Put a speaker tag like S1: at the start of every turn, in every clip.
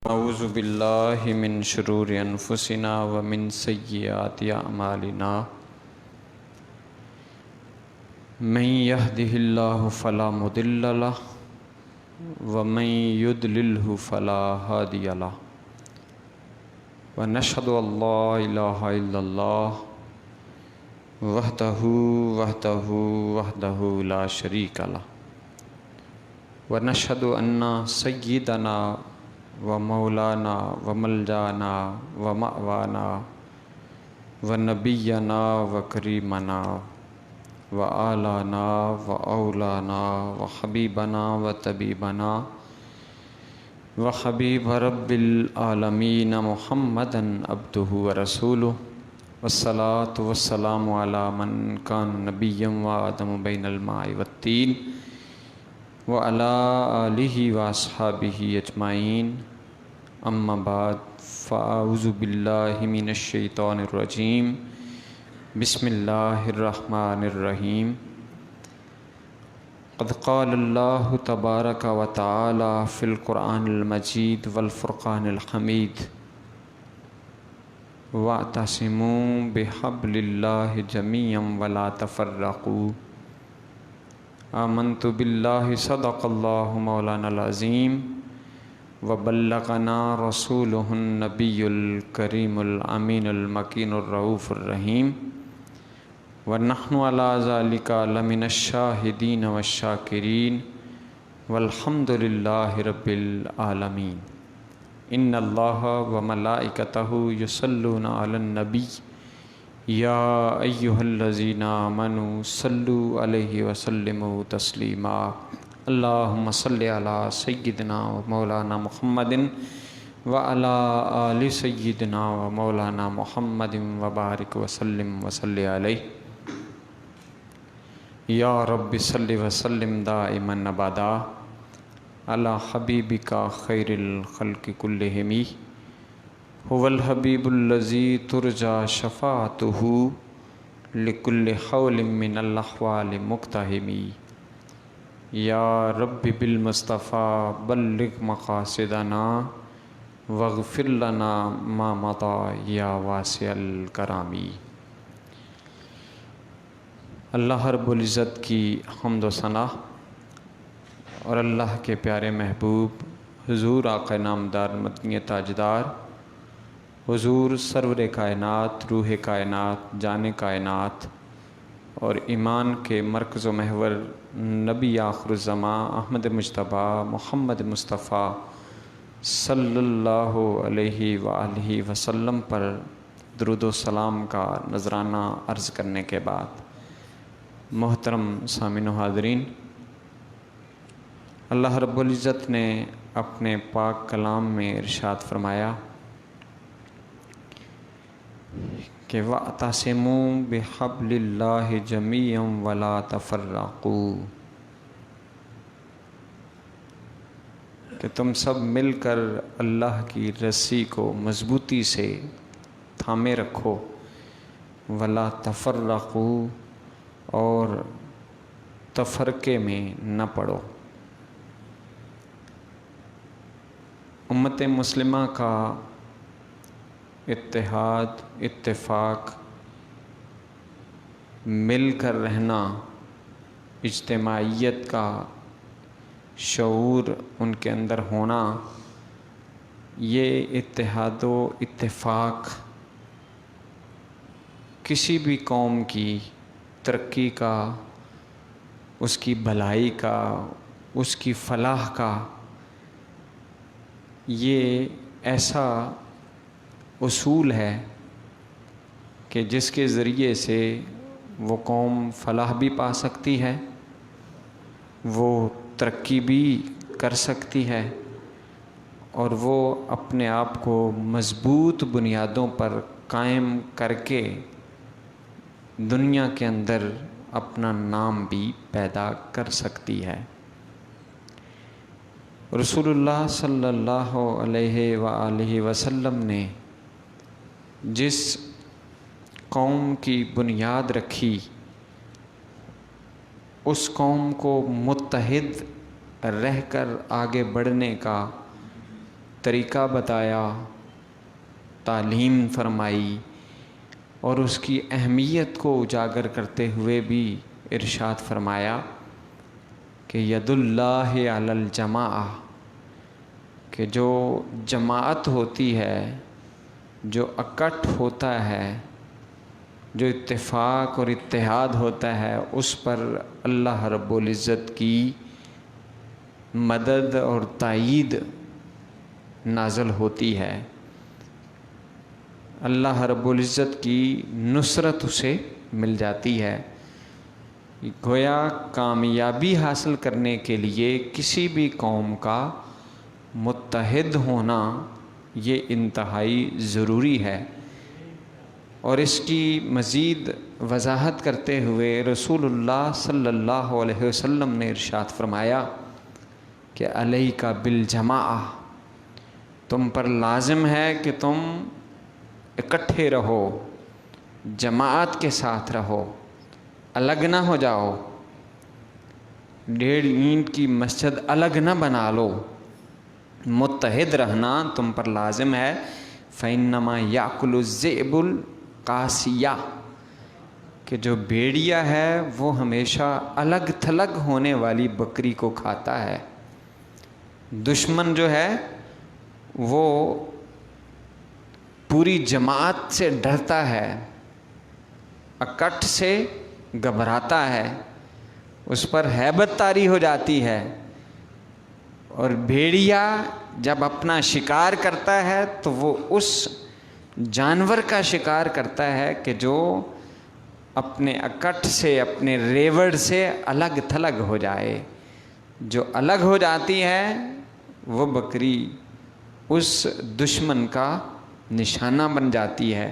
S1: اعوذ باللہ من شرور انفسنا ومن سیئات اعمالنا من يهده اللہ فلا مضل له ومن يضلله فلا هادی له ونشهد ان لا الہ الا اللہ وحدہ لا شریک له ونشهد ان سیدنا ومولانا وملجانا ومأوانا ونبینا وکریمنا وآلانا وأولانا وحبیبنا وطبیبنا وحبیب رب العالمین محمدا عبدہ ورسولہ والصلاة والسلام علی من کان نبیا وآدم بین الماء والطین وعلی آلہ واصحابہ اجمعین اما بعد فاعوذ باللہ من الشیطان الرجیم بسم اللہ الرحمن الرحیم قد قال اللہ تبارک و تعالی فی القرآن المجید والفرقان الحمید واعتصموا بحبل اللہ جمیعا ولا تفرقوا آمنت باللہ صدق اللہ مولانا العظیم وبلغنا رسولہ النبی الکریم الامین المکین الرؤوف الرحیم ونحن علی ذلک لمن الشاہدین والشاکرین والحمد للہ رب العالمین ان اللہ وملائکتہ یصلون علی النبی یا ایہا الذین آمنوا صلوا علیہ وسلموا تسلیما اللہم صلی علی سیدنا و مولانا محمد وعلی آل سیدنا و مولانا محمد وبارک وسلم وصلی علیہ یا رب صلی وسلم دائما ابدا علی حبیبک خیر الخلق کلہم هو الحبیب الذی ترجى شفاعته لكل حول من الاحوال مقتحم یا رب بالمصطفیٰ بلغ مقاصدنا واغفر لنا ما مضى یا واسع الکرام۔ اللہ رب العزت کی حمد و ثنا اور اللہ کے پیارے محبوب حضور آقا نامدار مدنی تاجدار حضور سرور کائنات روح کائنات جان کائنات اور ایمان کے مرکز و محور نبی آخر الزماں احمد مجتبیٰ محمد مصطفیٰ صلی اللہ علیہ وآلہ وسلم پر درود و سلام کا نذرانہ عرض کرنے کے بعد محترم سامعین و حاضرین، اللہ رب العزت نے اپنے پاک کلام میں ارشاد فرمایا کہ وَاعْتَصِمُوا بِحَبْلِ اللَّهِ جَمِيعًا وَلَا تَفَرَّقُوا، کہ تم سب مل کر اللہ کی رسی کو مضبوطی سے تھامے رکھو، وَلَا تَفَرَّقُوا، اور تفرقے میں نہ پڑو۔ امت مسلمہ کا اتحاد اتفاق مل کر رہنا اجتماعیت کا شعور ان کے اندر ہونا، یہ اتحاد و اتفاق کسی بھی قوم کی ترقی کا، اس کی بھلائی کا، اس کی فلاح کا یہ ایسا اصول ہے کہ جس کے ذریعے سے وہ قوم فلاح بھی پا سکتی ہے، وہ ترقی بھی کر سکتی ہے، اور وہ اپنے آپ کو مضبوط بنیادوں پر قائم کر کے دنیا کے اندر اپنا نام بھی پیدا کر سکتی ہے۔ رسول اللہ صلی اللہ علیہ وآلہ وسلم نے جس قوم کی بنیاد رکھی، اس قوم کو متحد رہ کر آگے بڑھنے کا طریقہ بتایا، تعلیم فرمائی، اور اس کی اہمیت کو اجاگر کرتے ہوئے بھی ارشاد فرمایا کہ ید اللہ علی الجماعہ، کہ جو جماعت ہوتی ہے، جو اکٹھ ہوتا ہے، جو اتفاق اور اتحاد ہوتا ہے، اس پر اللہ رب العزت کی مدد اور تائید نازل ہوتی ہے، اللہ رب العزت کی نصرت اسے مل جاتی ہے۔ گویا کامیابی حاصل کرنے کے لیے کسی بھی قوم کا متحد ہونا یہ انتہائی ضروری ہے، اور اس کی مزید وضاحت کرتے ہوئے رسول اللہ صلی اللہ علیہ وسلم نے ارشاد فرمایا کہ علیک بالجماعہ، تم پر لازم ہے کہ تم اکٹھے رہو، جماعت کے ساتھ رہو، الگ نہ ہو جاؤ، 1.5 اینٹ کی مسجد الگ نہ بنا لو، متحد رہنا تم پر لازم ہے۔ فَإِنَّمَا يَأْكُلُ الذِّئْبُ الْقَاسِيَةَ، کہ جو بھیڑیا ہے وہ ہمیشہ الگ تھلگ ہونے والی بکری کو کھاتا ہے۔ دشمن جو ہے وہ پوری جماعت سے ڈرتا ہے، اکٹھ سے گھبراتا ہے، اس پر ہیبت طاری ہو جاتی ہے، اور بھیڑیا جب اپنا شکار کرتا ہے تو وہ اس جانور کا شکار کرتا ہے کہ جو اپنے اکٹھ سے، اپنے ریوڑ سے الگ تھلگ ہو جائے۔ جو الگ ہو جاتی ہے وہ بکری اس دشمن کا نشانہ بن جاتی ہے،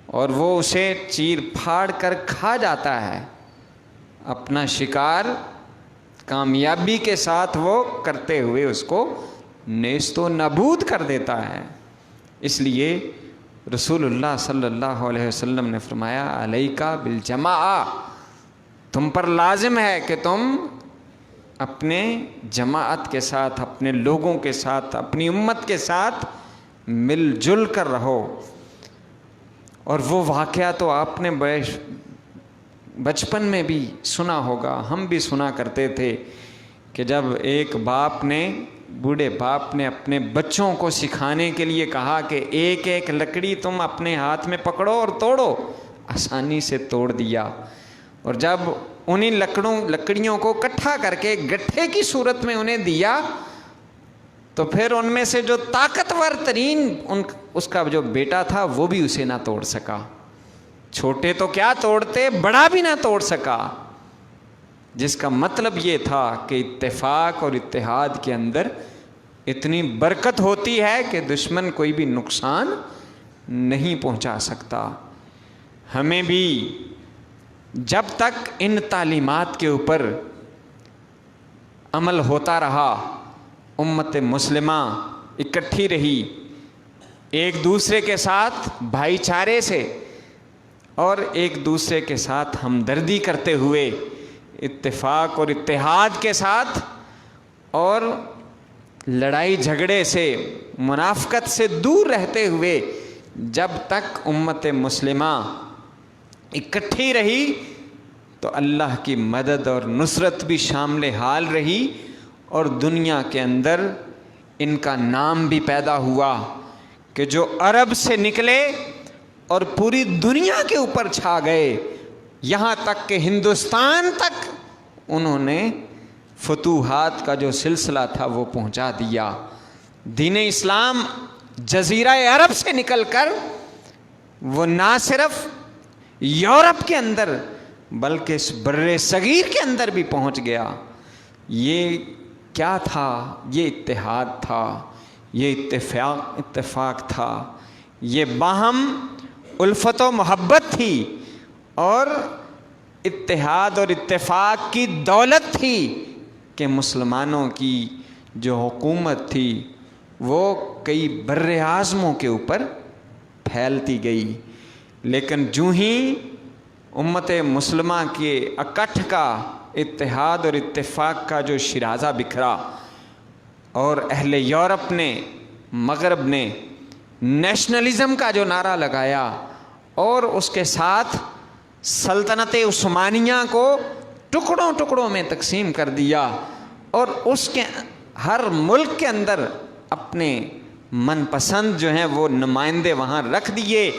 S1: اور وہ اسے چیر پھاڑ کر کھا جاتا ہے، اپنا شکار کامیابی کے ساتھ وہ کرتے ہوئے اس کو نیست و نابود کر دیتا ہے۔ اس لیے رسول اللہ صلی اللہ علیہ وسلم نے فرمایا علیک بالجماعہ، تم پر لازم ہے کہ تم اپنے جماعت کے ساتھ، اپنے لوگوں کے ساتھ، اپنی امت کے ساتھ مل جل کر رہو۔ اور وہ واقعہ تو آپ نے بچپن میں بھی سنا ہوگا، ہم بھی سنا کرتے تھے کہ جب ایک باپ نے، بوڑھے باپ نے اپنے بچوں کو سکھانے کے لیے کہا کہ ایک ایک لکڑی تم اپنے ہاتھ میں پکڑو اور توڑو، آسانی سے توڑ دیا، اور جب انہیں لکڑیوں کو اکٹھا کر کے گٹھے کی صورت میں انہیں دیا تو پھر ان میں سے جو طاقتور ترین اس کا جو بیٹا تھا وہ بھی اسے نہ توڑ سکا۔ چھوٹے تو کیا توڑتے، بڑا بھی نہ توڑ سکا، جس کا مطلب یہ تھا کہ اتفاق اور اتحاد کے اندر اتنی برکت ہوتی ہے کہ دشمن کوئی بھی نقصان نہیں پہنچا سکتا۔ ہمیں بھی جب تک ان تعلیمات کے اوپر عمل ہوتا رہا، امت مسلمہ اکٹھی رہی، ایک دوسرے کے ساتھ بھائی چارے سے اور ایک دوسرے کے ساتھ ہمدردی کرتے ہوئے، اتفاق اور اتحاد کے ساتھ، اور لڑائی جھگڑے سے، منافقت سے دور رہتے ہوئے جب تک امت مسلمہ اکٹھی رہی تو اللہ کی مدد اور نصرت بھی شامل حال رہی، اور دنیا کے اندر ان کا نام بھی پیدا ہوا کہ جو عرب سے نکلے اور پوری دنیا کے اوپر چھا گئے، یہاں تک کہ ہندوستان تک انہوں نے فتوحات کا جو سلسلہ تھا وہ پہنچا دیا۔ دین اسلام جزیرہ عرب سے نکل کر وہ نہ صرف یورپ کے اندر بلکہ اس بر صغیر کے اندر بھی پہنچ گیا۔ یہ کیا تھا؟ یہ اتحاد تھا، یہ اتفاق تھا، یہ باہم الفت و محبت تھی، اور اتحاد اور اتفاق کی دولت تھی کہ مسلمانوں کی جو حکومت تھی وہ کئی بر اعظموں کے اوپر پھیلتی گئی۔ لیکن جو ہی امت مسلمہ کے اکٹھ کا، اتحاد اور اتفاق کا جو شیرازہ بکھرا، اور اہل یورپ نے مغرب نے نیشنلزم کا جو نعرہ لگایا اور اس کے ساتھ سلطنت عثمانیہ کو ٹکڑوں ٹکڑوں میں تقسیم کر دیا اور اس کے ہر ملک کے اندر اپنے من پسند جو ہیں وہ نمائندے وہاں رکھ دیے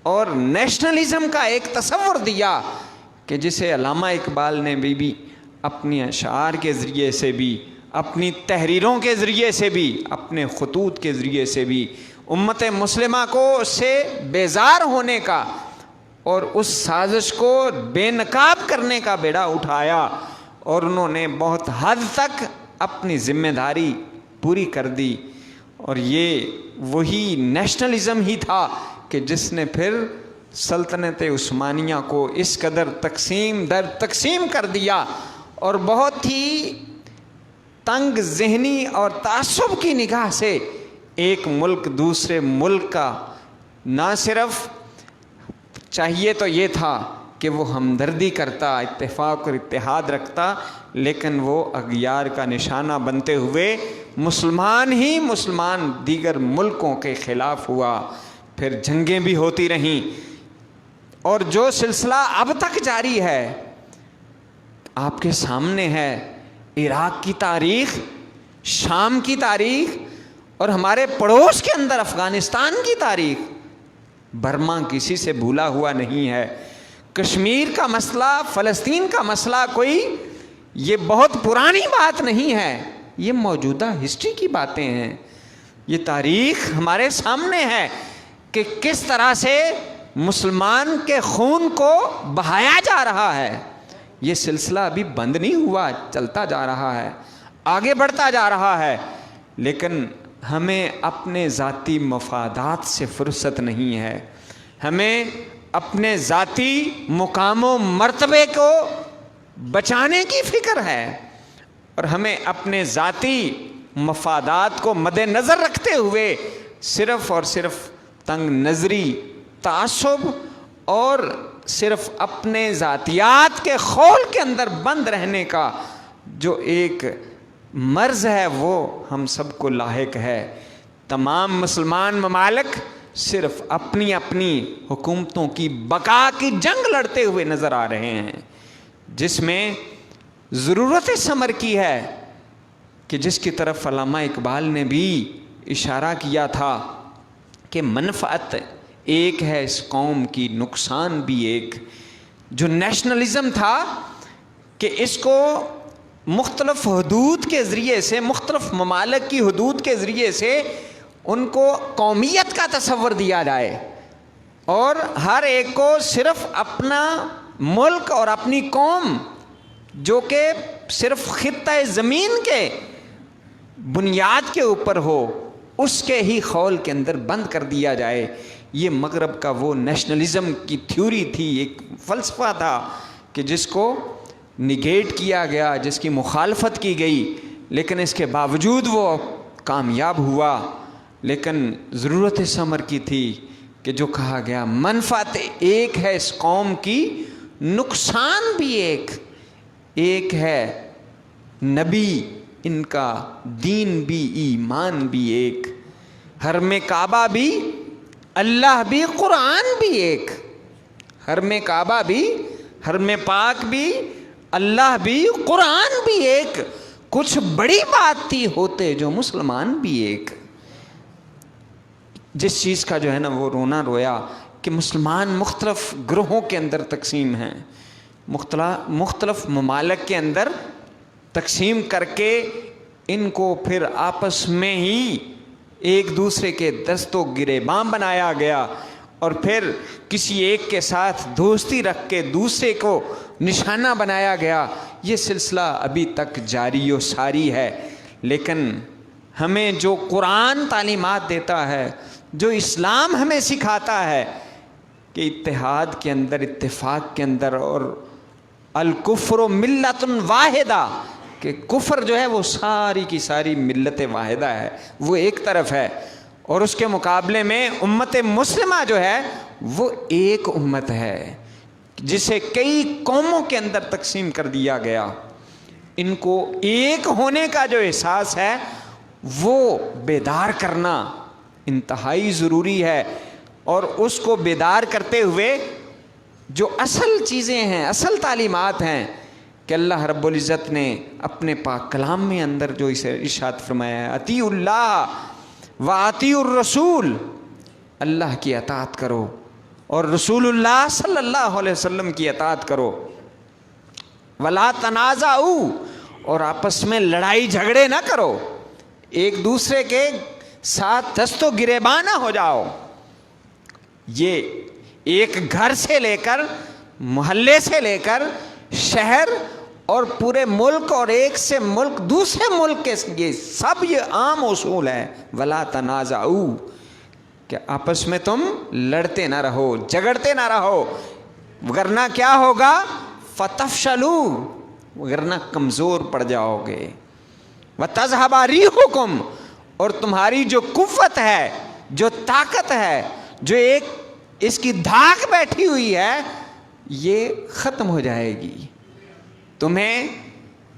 S1: اور نیشنلزم کا ایک تصور دیا کہ جسے علامہ اقبال نے بھی اپنی اشعار کے ذریعے سے بھی، اپنی تحریروں کے ذریعے سے بھی، اپنے خطوط کے ذریعے سے بھی امت مسلمہ کو اس سے بیزار ہونے کا اور اس سازش کو بے نقاب کرنے کا بیڑا اٹھایا اور انہوں نے بہت حد تک اپنی ذمہ داری پوری کر دی۔ اور یہ وہی نیشنلزم ہی تھا کہ جس نے پھر سلطنت عثمانیہ کو اس قدر تقسیم در تقسیم کر دیا اور بہت ہی تنگ ذہنی اور تعصب کی نگاہ سے ایک ملک دوسرے ملک کا نہ صرف چاہیے تو یہ تھا کہ وہ ہمدردی کرتا، اتفاق اور اتحاد رکھتا، لیکن وہ اغیار کا نشانہ بنتے ہوئے مسلمان ہی مسلمان دیگر ملکوں کے خلاف ہوا، پھر جنگیں بھی ہوتی رہیں اور جو سلسلہ اب تک جاری ہے آپ کے سامنے ہے۔ عراق کی تاریخ، شام کی تاریخ اور ہمارے پڑوس کے اندر افغانستان کی تاریخ، برما کسی سے بھولا ہوا نہیں ہے۔ کشمیر کا مسئلہ، فلسطین کا مسئلہ کوئی یہ بہت پرانی بات نہیں ہے، یہ موجودہ ہسٹری کی باتیں ہیں۔ یہ تاریخ ہمارے سامنے ہے کہ کس طرح سے مسلمان کے خون کو بہایا جا رہا ہے۔ یہ سلسلہ ابھی بند نہیں ہوا، چلتا جا رہا ہے، آگے بڑھتا جا رہا ہے، لیکن ہمیں اپنے ذاتی مفادات سے فرصت نہیں ہے۔ ہمیں اپنے ذاتی مقام و مرتبے کو بچانے کی فکر ہے اور ہمیں اپنے ذاتی مفادات کو مد نظر رکھتے ہوئے صرف اور صرف تنگ نظری، تعصب اور صرف اپنے ذاتیات کے خول کے اندر بند رہنے کا جو ایک مرض ہے وہ ہم سب کو لاحق ہے۔ تمام مسلمان ممالک صرف اپنی اپنی حکومتوں کی بقا کی جنگ لڑتے ہوئے نظر آ رہے ہیں، جس میں ضرورت ثمر کی ہے کہ جس کی طرف علامہ اقبال نے بھی اشارہ کیا تھا کہ منفعت ایک ہے اس قوم کی، نقصان بھی ایک۔ جو نیشنلزم تھا کہ اس کو مختلف حدود کے ذریعے سے، مختلف ممالک کی حدود کے ذریعے سے ان کو قومیت کا تصور دیا جائے اور ہر ایک کو صرف اپنا ملک اور اپنی قوم جو کہ صرف خطہ زمین کے بنیاد کے اوپر ہو اس کے ہی خول کے اندر بند کر دیا جائے۔ یہ مغرب کا وہ نیشنلزم کی تھیوری تھی، ایک فلسفہ تھا کہ جس کو نگیٹ کیا گیا، جس کی مخالفت کی گئی، لیکن اس کے باوجود وہ کامیاب ہوا۔ لیکن ضرورت ثمر کی تھی کہ جو کہا گیا منفعت ایک ہے اس قوم کی، نقصان بھی ایک ہے، نبی ان کا، دین بھی، ایمان بھی ایک، حرم کعبہ بھی، اللہ بھی، قرآن بھی ایک۔ حرم کعبہ بھی، حرم پاک بھی، اللہ بھی، قرآن بھی ایک۔ کچھ بڑی بات تھی ہوتے جو مسلمان بھی ایک۔ جس چیز کا جو ہے نا وہ رونا رویا کہ مسلمان مختلف گروہوں کے اندر تقسیم ہیں، مختلف ممالک کے اندر تقسیم کر کے ان کو پھر آپس میں ہی ایک دوسرے کے دست و گریباں بنایا گیا اور پھر کسی ایک کے ساتھ دوستی رکھ کے دوسرے کو نشانہ بنایا گیا۔ یہ سلسلہ ابھی تک جاری و ساری ہے، لیکن ہمیں جو قرآن تعلیمات دیتا ہے، جو اسلام ہمیں سکھاتا ہے کہ اتحاد کے اندر، اتفاق کے اندر، اور الکفر ملت واحدہ، کہ کفر جو ہے وہ ساری کی ساری ملت واحدہ ہے، وہ ایک طرف ہے، اور اس کے مقابلے میں امت مسلمہ جو ہے وہ ایک امت ہے جسے کئی قوموں کے اندر تقسیم کر دیا گیا۔ ان کو ایک ہونے کا جو احساس ہے وہ بیدار کرنا انتہائی ضروری ہے، اور اس کو بیدار کرتے ہوئے جو اصل چیزیں ہیں، اصل تعلیمات ہیں کہ اللہ رب العزت نے اپنے پاک کلام میں اندر جو اسے ارشاد فرمایا ہے، اطیعوا اللہ و اطیعوا الرسول، اللہ کی اطاعت کرو اور رسول اللہ صلی اللہ علیہ وسلم کی اطاعت کرو، ولا تنازعوا، اور آپس میں لڑائی جھگڑے نہ کرو، ایک دوسرے کے ساتھ دست و گریباں نہ ہو جاؤ۔ یہ ایک گھر سے لے کر، محلے سے لے کر شہر اور پورے ملک، اور ایک سے ملک دوسرے ملک کے، یہ سب یہ عام اصول ہے، ولا تنازعوا، کہ آپس میں تم لڑتے نہ رہو، جھگڑتے نہ رہو، ورنہ کیا ہوگا؟ فتفشلوا، ورنہ کمزور پڑ جاؤ گے، وتذهب ريحكم، اور تمہاری جو قوت ہے، جو طاقت ہے، جو ایک اس کی دھاک بیٹھی ہوئی ہے، یہ ختم ہو جائے گی۔ تمہیں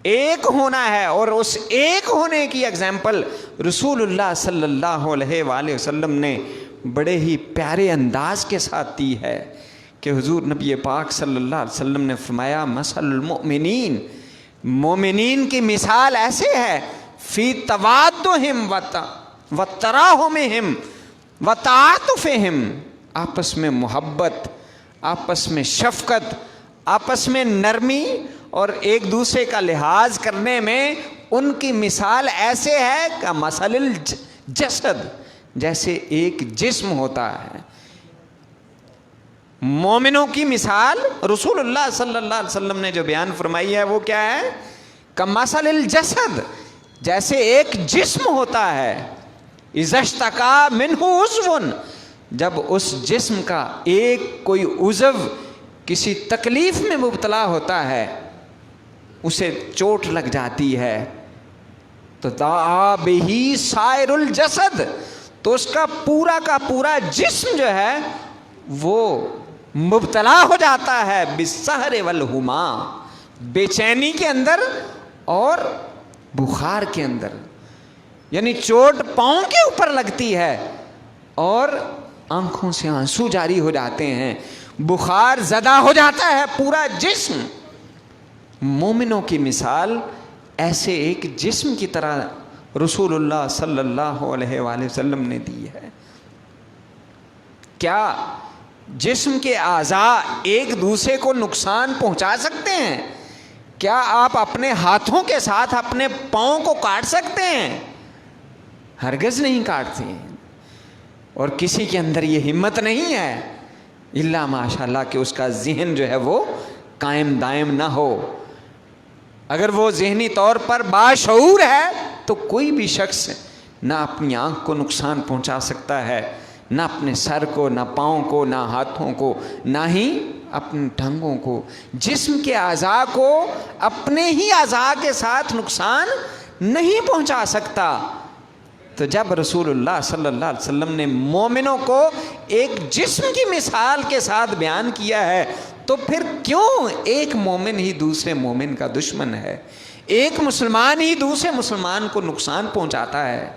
S1: ایک ہونا ہے، اور اس ایک ہونے کی ایگزامپل رسول اللہ صلی اللہ علیہ وآلہ وسلم نے بڑے ہی پیارے انداز کے ساتھ دی ہے کہ حضور نبی پاک صلی اللہ علیہ وسلم نے فرمایا، مثل المؤمنین، مومنین کی مثال ایسے ہے، فی توادہم وتراحمہم وتعاطفہم، آپس میں محبت، آپس میں شفقت، آپس میں نرمی اور ایک دوسرے کا لحاظ کرنے میں ان کی مثال ایسے ہے کہ مثل الجسد، جیسے ایک جسم ہوتا ہے۔ مومنوں کی مثال رسول اللہ صلی اللہ علیہ وسلم نے جو بیان فرمائی ہے وہ کیا ہے؟ کمثل الجسد، جیسے ایک جسم ہوتا ہے، اذا اشتکا منہ عضو، جب اس جسم کا ایک کوئی عضو کسی تکلیف میں مبتلا ہوتا ہے، اسے چوٹ لگ جاتی ہے، تو دعا بہ سائر الجسد، تو اس کا پورا جسم جو ہے وہ مبتلا ہو جاتا ہے بالسہر والہما، بے چینی کے اندر اور بخار کے اندر، یعنی چوٹ پاؤں کے اوپر لگتی ہے اور آنکھوں سے آنسو جاری ہو جاتے ہیں، بخار زدہ ہو جاتا ہے پورا جسم۔ مومنوں کی مثال ایسے ایک جسم کی طرح رسول اللہ صلی اللہ علیہ وآلہ وسلم نے دی ہے۔ کیا جسم کے اعضاء ایک دوسرے کو نقصان پہنچا سکتے ہیں؟ کیا آپ اپنے ہاتھوں کے ساتھ اپنے پاؤں کو کاٹ سکتے ہیں؟ ہرگز نہیں کاٹتے ہیں، اور کسی کے اندر یہ ہمت نہیں ہے الا ماشاء اللہ کہ اس کا ذہن جو ہے وہ قائم دائم نہ ہو۔ اگر وہ ذہنی طور پر باشعور ہے تو کوئی بھی شخص نہ اپنی آنکھ کو نقصان پہنچا سکتا ہے، نہ اپنے سر کو، نہ پاؤں کو، نہ ہاتھوں کو، نہ ہی اپنے ٹھنگوں کو۔ جسم کے اعضاء کو اپنے ہی اعضاء کے ساتھ نقصان نہیں پہنچا سکتا۔ تو جب رسول اللہ صلی اللہ علیہ وسلم نے مومنوں کو ایک جسم کی مثال کے ساتھ بیان کیا ہے، تو پھر کیوں ایک مومن ہی دوسرے مومن کا دشمن ہے؟ ایک مسلمان ہی دوسرے مسلمان کو نقصان پہنچاتا ہے،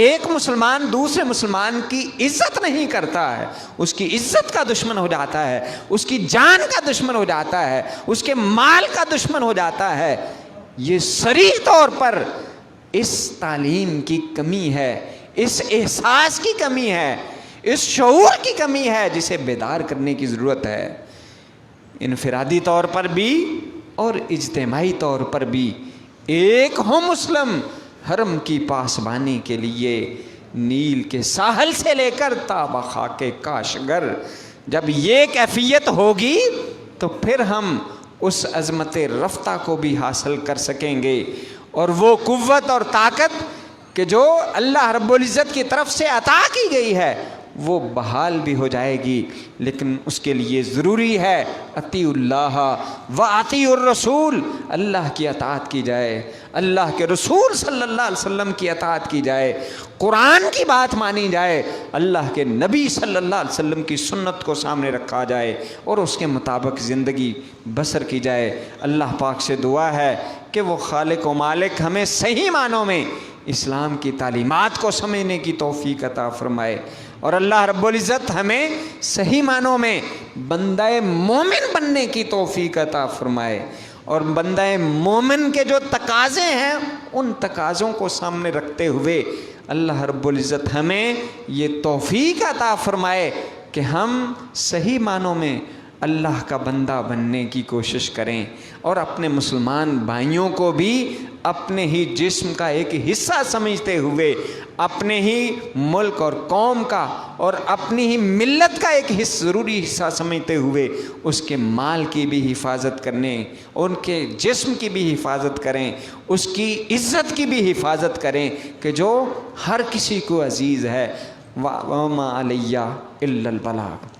S1: ایک مسلمان دوسرے مسلمان کی عزت نہیں کرتا ہے، اس کی عزت کا دشمن ہو جاتا ہے، اس کی جان کا دشمن ہو جاتا ہے، اس کے مال کا دشمن ہو جاتا ہے۔ یہ صریح طور پر اس تعلیم کی کمی ہے، اس احساس کی کمی ہے، اس شعور کی کمی ہے جسے بیدار کرنے کی ضرورت ہے۔ انفرادی طور پر بھی اور اجتماعی طور پر بھی ایک ہو مسلم حرم کی پاسبانی کے لیے نیل کے ساحل سے لے کر تا بخاک کاشگر، جب یہ کیفیت ہوگی تو پھر ہم اس عظمت رفتہ کو بھی حاصل کر سکیں گے، اور وہ قوت اور طاقت کہ جو اللہ رب العزت کی طرف سے عطا کی گئی ہے وہ بحال بھی ہو جائے گی۔ لیکن اس کے لیے ضروری ہے اطیعوا اللہ و اطیعوا الرسول، اللہ کی اطاعت کی جائے، اللہ کے رسول صلی اللہ علیہ وسلم کی اطاعت کی جائے، قرآن کی بات مانی جائے، اللہ کے نبی صلی اللہ علیہ وسلم کی سنت کو سامنے رکھا جائے اور اس کے مطابق زندگی بسر کی جائے۔ اللہ پاک سے دعا ہے کہ وہ خالق و مالک ہمیں صحیح معنوں میں اسلام کی تعلیمات کو سمجھنے کی توفیق عطا فرمائے، اور اللہ رب العزت ہمیں صحیح معنوں میں بندہ مومن بننے کی توفیق عطا فرمائے، اور بندہ مومن کے جو تقاضے ہیں ان تقاضوں کو سامنے رکھتے ہوئے اللہ رب العزت ہمیں یہ توفیق عطا فرمائے کہ ہم صحیح معنوں میں اللہ کا بندہ بننے کی کوشش کریں، اور اپنے مسلمان بھائیوں کو بھی اپنے ہی جسم کا ایک حصہ سمجھتے ہوئے، اپنے ہی ملک اور قوم کا اور اپنی ہی ملت کا ایک ضروری حصہ سمجھتے ہوئے اس کے مال کی بھی حفاظت کرنے، ان کے جسم کی بھی حفاظت کریں، اس کی عزت کی بھی حفاظت کریں کہ جو ہر کسی کو عزیز ہے۔ وَمَا عَلَيَّ إِلَّا الْبَلَاغُ۔